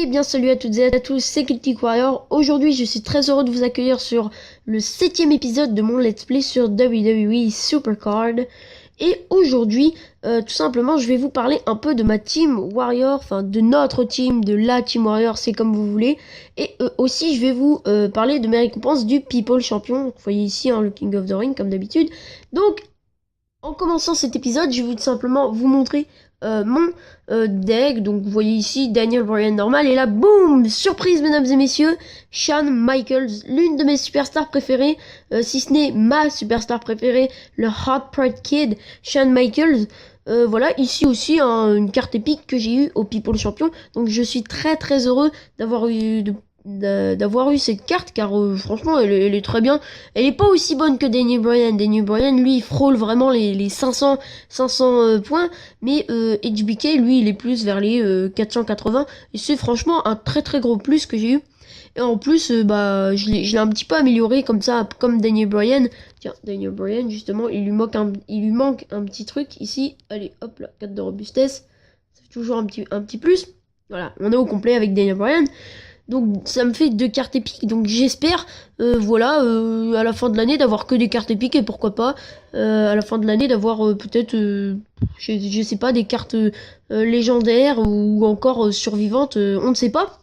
Eh bien salut à toutes et à tous, c'est Celtic Warrior. Aujourd'hui je suis très heureux de vous accueillir sur le 7e épisode de mon let's play sur WWE Supercard. Et aujourd'hui, tout simplement, je vais vous parler un peu de ma team Warrior, enfin de notre team, de la team Warrior, c'est comme vous voulez. Et aussi je vais vous parler de mes récompenses du People Champion. Vous voyez ici le King of the Ring comme d'habitude. Donc en commençant cet épisode, je vais tout simplement vous montrer mon deck. Donc vous voyez ici Daniel Bryan normal. Et là, boum, surprise mesdames et messieurs, Shawn Michaels, l'une de mes superstars préférées, si ce n'est ma superstar préférée, le Hot Pride Kid, Shawn Michaels. Voilà, ici aussi une carte épique que j'ai eue au People Champion. Donc je suis très très heureux d'avoir eu cette carte, car franchement elle est très bien. Elle est pas aussi bonne que Daniel Bryan. Daniel Bryan lui il frôle vraiment les 500 points, mais HBK lui il est plus vers les 480, et c'est franchement un très très gros plus que j'ai eu. Et en plus je l'ai un petit peu amélioré comme ça, comme Daniel Bryan. Tiens, Daniel Bryan justement il lui manque un petit truc ici. Allez hop là, 4 de robustesse, ça fait toujours un petit plus. Voilà, on est au complet avec Daniel Bryan. Donc ça me fait 2 cartes épiques, donc j'espère à la fin de l'année d'avoir que des cartes épiques, et pourquoi pas à la fin de l'année d'avoir peut-être je sais pas, des cartes légendaires ou encore survivantes, on ne sait pas.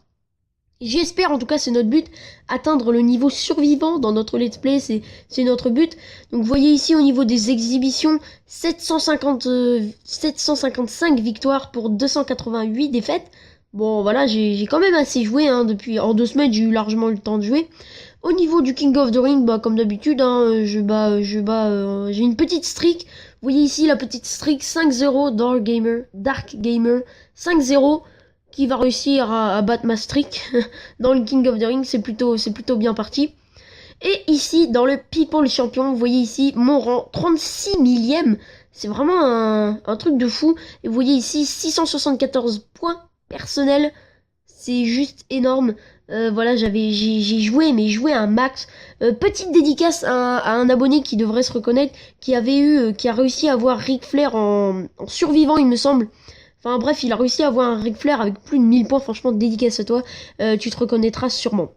J'espère, en tout cas c'est notre but, atteindre le niveau survivant dans notre let's play, c'est notre but. Donc vous voyez ici au niveau des exhibitions, 755 victoires pour 288 défaites. Bon voilà, j'ai quand même assez joué, depuis en 2 semaines j'ai eu largement le temps de jouer. Au niveau du King of the Ring, comme d'habitude, j'ai une petite streak. Vous voyez ici la petite streak 5-0 Dark Gamer 5-0 qui va réussir à battre ma streak dans le King of the Ring, c'est plutôt bien parti. Et ici dans le People Champion, vous voyez ici mon rang 36 millième, c'est vraiment un truc de fou. Et vous voyez ici 674 points personnel, c'est juste énorme. Voilà, j'ai joué un max. Petite dédicace à un abonné qui devrait se reconnaître, qui a réussi à avoir Ric Flair en survivant, il me semble. Enfin bref, il a réussi à avoir un Ric Flair avec plus de 1000 points. Franchement, dédicace à toi, tu te reconnaîtras sûrement.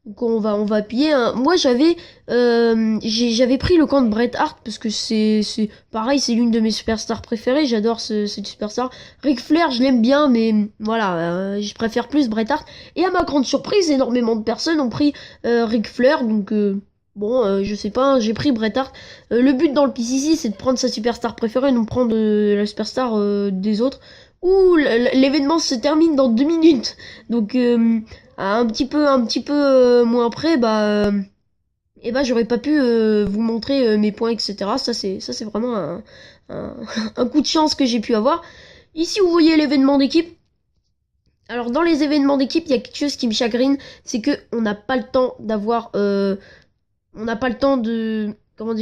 Donc on va appuyer. Moi j'avais pris le camp de Bret Hart parce que c'est pareil, c'est l'une de mes superstars préférées. J'adore cette superstar. Ric Flair, je l'aime bien, mais voilà, je préfère plus Bret Hart. Et à ma grande surprise, énormément de personnes ont pris Ric Flair. Donc je sais pas, j'ai pris Bret Hart. Le but dans le PCC, c'est de prendre sa superstar préférée, non prendre la superstar des autres. Ouh, l'événement se termine dans 2 minutes. Donc un petit peu moins après, j'aurais pas pu vous montrer mes points, etc. Ça c'est vraiment un coup de chance que j'ai pu avoir. Ici vous voyez l'événement d'équipe. Alors dans les événements d'équipe, il y a quelque chose qui me chagrine, c'est que on n'a pas le temps d'avoir on n'a pas le temps de on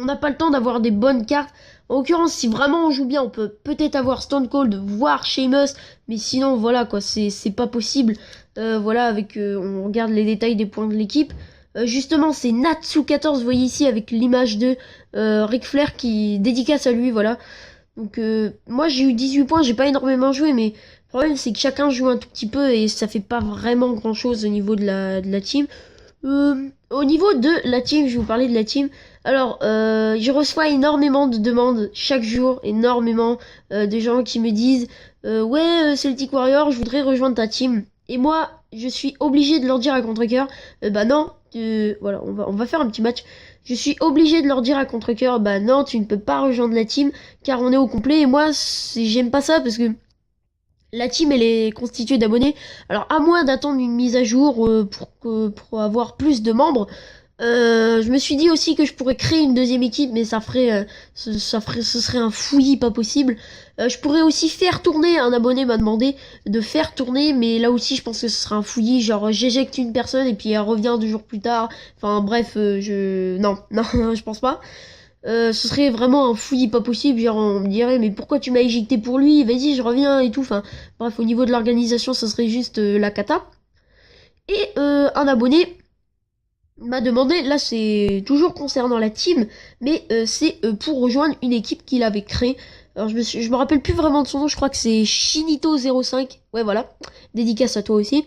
n'a pas le temps d'avoir des bonnes cartes. En l'occurrence, si vraiment on joue bien, on peut peut-être avoir Stone Cold, voire Sheamus, mais sinon voilà quoi, c'est pas possible. Voilà, on regarde les détails des points de l'équipe. Justement, c'est Natsu14, vous voyez ici avec l'image de Ric Flair qui dédicace à lui, voilà. Donc moi j'ai eu 18 points, j'ai pas énormément joué, mais le problème c'est que chacun joue un tout petit peu et ça fait pas vraiment grand chose au niveau de la team. Au niveau de la team, je vais vous parler de la team. Alors, je reçois énormément de demandes chaque jour, énormément de gens qui me disent ouais, Celtic Warrior, je voudrais rejoindre ta team. Et moi, je suis obligé de leur dire à contre-cœur, non, voilà, on va faire un petit match. Je suis obligé de leur dire à contre-cœur, non, tu ne peux pas rejoindre la team, car on est au complet. Et moi, j'aime pas ça parce que la team elle est constituée d'abonnés. Alors à moins d'attendre une mise à jour pour avoir plus de membres, je me suis dit aussi que je pourrais créer une deuxième équipe, mais ce serait un fouillis pas possible. Je pourrais aussi faire tourner, un abonné m'a demandé de faire tourner, mais là aussi je pense que ce serait un fouillis, genre j'éjecte une personne et puis elle revient 2 jours plus tard. Enfin bref, non, je pense pas. Ce serait vraiment un fouillis pas possible, genre on me dirait mais pourquoi tu m'as éjecté pour lui, vas-y je reviens et tout, enfin bref, au niveau de l'organisation ça serait juste la cata. Et un abonné m'a demandé, là c'est toujours concernant la team, mais c'est pour rejoindre une équipe qu'il avait créée. Alors je me rappelle plus vraiment de son nom, je crois que c'est Shinito05. Ouais voilà, dédicace à toi aussi.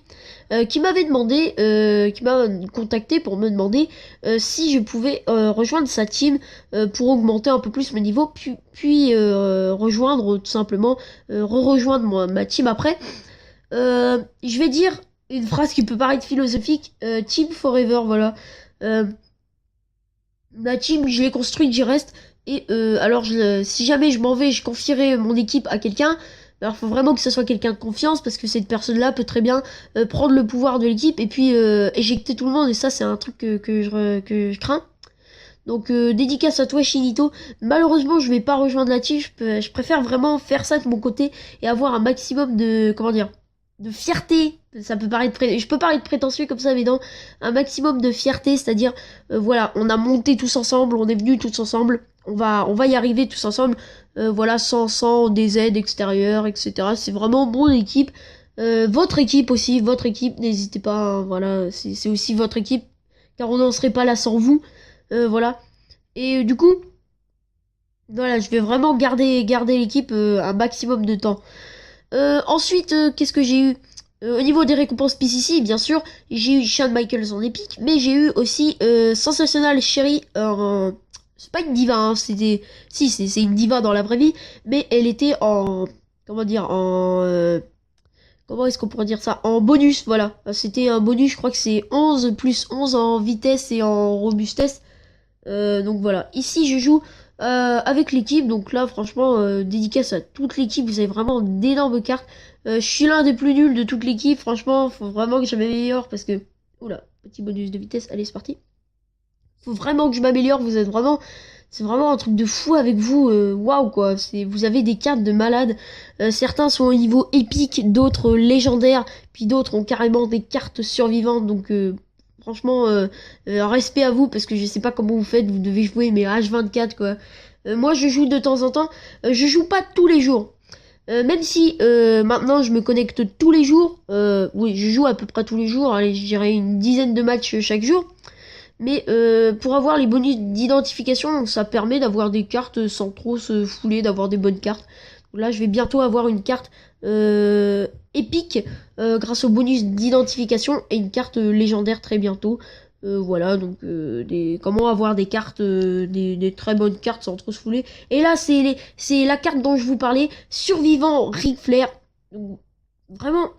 Qui m'avait demandé, qui m'a contacté pour me demander si je pouvais rejoindre sa team pour augmenter un peu plus mon niveau, puis rejoindre tout simplement, re-rejoindre ma team après. Je vais dire une phrase qui peut paraître philosophique, Team Forever, voilà. Euh, Ma team, je l'ai construite, j'y reste. Et alors, si jamais je m'en vais, je confierai mon équipe à quelqu'un. Alors, il faut vraiment que ce soit quelqu'un de confiance parce que cette personne-là peut très bien prendre le pouvoir de l'équipe et puis éjecter tout le monde. Et ça, c'est un truc que je crains. Donc, dédicace à toi, Shinito. Malheureusement, je vais pas rejoindre la team. Je préfère vraiment faire ça de mon côté et avoir un maximum de, comment dire, de fierté. Ça peut paraître, je peux paraître prétentieux comme ça, mais non, un maximum de fierté, c'est-à-dire, voilà, on a monté tous ensemble, on est venus tous ensemble, on va y arriver tous ensemble, voilà, sans des aides extérieures, etc. C'est vraiment mon équipe, votre équipe aussi, votre équipe, n'hésitez pas, hein, voilà, c'est aussi votre équipe, car on n'en serait pas là sans vous, voilà. Et du coup, voilà, je vais vraiment garder l'équipe un maximum de temps. Ensuite, qu'est-ce que j'ai eu? Au niveau des récompenses PCC, bien sûr, j'ai eu Shawn Michaels en épique, mais j'ai eu aussi Sensational Sherry en... C'est pas une diva, hein, c'était... Si, c'est une diva dans la vraie vie, mais elle était en... Comment dire? En... Comment est-ce qu'on pourrait dire ça? En bonus, voilà. C'était un bonus, je crois que c'est 11 plus 11 en vitesse et en robustesse. Donc voilà, ici je joue avec l'équipe, donc là franchement dédicace à toute l'équipe, vous avez vraiment d'énormes cartes. Je suis l'un des plus nuls de toute l'équipe, franchement faut vraiment que je m'améliore parce que... Oula, petit bonus de vitesse, allez c'est parti. Faut vraiment que je m'améliore, vous êtes vraiment... C'est vraiment un truc de fou avec vous, waouh quoi, vous avez des cartes de malade. Certains sont au niveau épique, d'autres légendaires, puis d'autres ont carrément des cartes survivantes, donc... Franchement, respect à vous parce que je sais pas comment vous faites, vous devez jouer mais H24 quoi. Moi je joue de temps en temps, je joue pas tous les jours. Même si maintenant je me connecte tous les jours, oui je joue à peu près tous les jours, allez je dirais une dizaine de matchs chaque jour. Mais pour avoir les bonus d'identification, ça permet d'avoir des cartes sans trop se fouler, d'avoir des bonnes cartes. Là je vais bientôt avoir une carte épique grâce au bonus d'identification et une carte légendaire très bientôt. Voilà, donc comment avoir des cartes, des très bonnes cartes sans trop se fouler. Et là, c'est la carte dont je vous parlais, survivant Ric Flair. Donc, vraiment,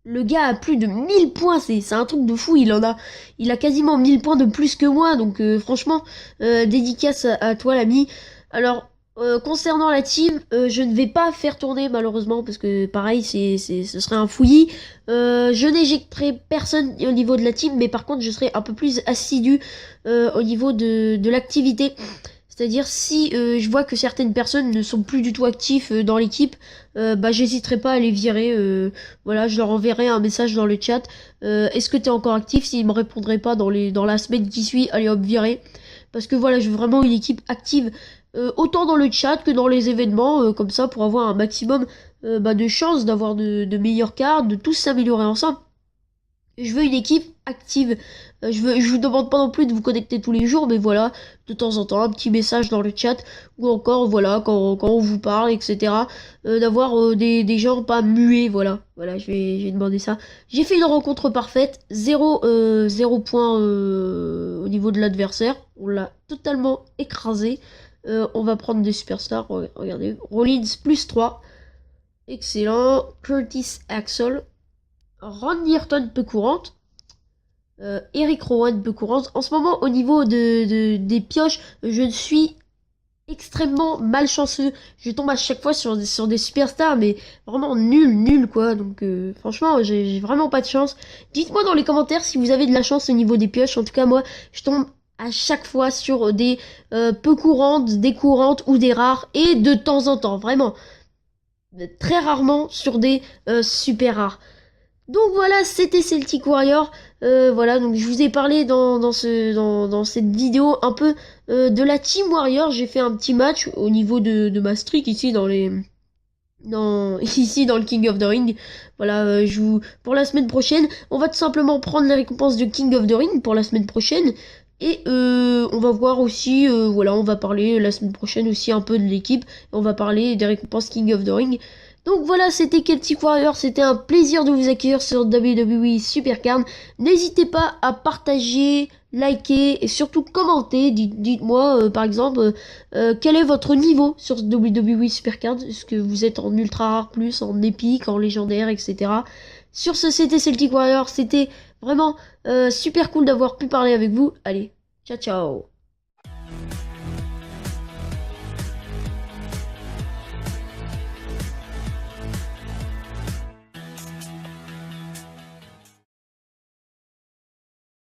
le gars a plus de 1000 points, c'est un truc de fou, il a quasiment 1000 points de plus que moi, donc franchement, dédicace à toi l'ami. Alors, concernant la team, je ne vais pas faire tourner malheureusement parce que pareil, ce serait un fouillis. Je n'éjecterai personne au niveau de la team, mais par contre, je serai un peu plus assidu au niveau de l'activité. C'est-à-dire si je vois que certaines personnes ne sont plus du tout actifs dans l'équipe, bah j'hésiterai pas à les virer. Voilà, je leur enverrai un message dans le chat. Est-ce que t'es encore actif? S'ils me répondraient pas dans la semaine qui suit, allez hop virer. Parce que voilà, je veux vraiment une équipe active, autant dans le chat que dans les événements, comme ça pour avoir un maximum bah, de chances d'avoir de meilleures cartes, de tous s'améliorer ensemble. Je veux une équipe active. Je vous demande pas non plus de vous connecter tous les jours, mais voilà, de temps en temps, un petit message dans le chat, ou encore, voilà, quand on vous parle, etc. D'avoir des gens pas muets, voilà. Voilà, j'ai demandé ça. J'ai fait une rencontre parfaite, 0 point au niveau de l'adversaire. On l'a totalement écrasé. On va prendre des superstars, regardez. Rollins plus 3. Excellent. Curtis Axel. Ron Ayrton peu courante. Eric Rowan peu courante. En ce moment, au niveau des pioches, je suis extrêmement malchanceux. Je tombe à chaque fois sur des superstars, mais vraiment nul quoi. Donc franchement, j'ai vraiment pas de chance. Dites-moi dans les commentaires si vous avez de la chance au niveau des pioches. En tout cas, moi, je tombe à chaque fois sur des peu courantes, des courantes ou des rares. Et de temps en temps, vraiment. Très rarement sur des super rares. Donc voilà, c'était Celtic Warrior. Voilà, donc je vous ai parlé dans cette vidéo un peu de la Team Warrior. J'ai fait un petit match au niveau de ma streak ici ici dans le King of the Ring. Voilà, pour la semaine prochaine, on va tout simplement prendre les récompenses de King of the Ring pour la semaine prochaine. Et on va voir aussi, voilà, on va parler la semaine prochaine aussi un peu de l'équipe. On va parler des récompenses King of the Ring. Donc voilà, c'était Celtic Warrior. C'était un plaisir de vous accueillir sur WWE Supercard. N'hésitez pas à partager, liker et surtout commenter. Dites-moi, par exemple, quel est votre niveau sur WWE Supercard. Est-ce que vous êtes en ultra rare plus, en épique, en légendaire, etc. Sur ce, c'était Celtic Warrior. C'était vraiment super cool d'avoir pu parler avec vous. Allez, ciao ciao.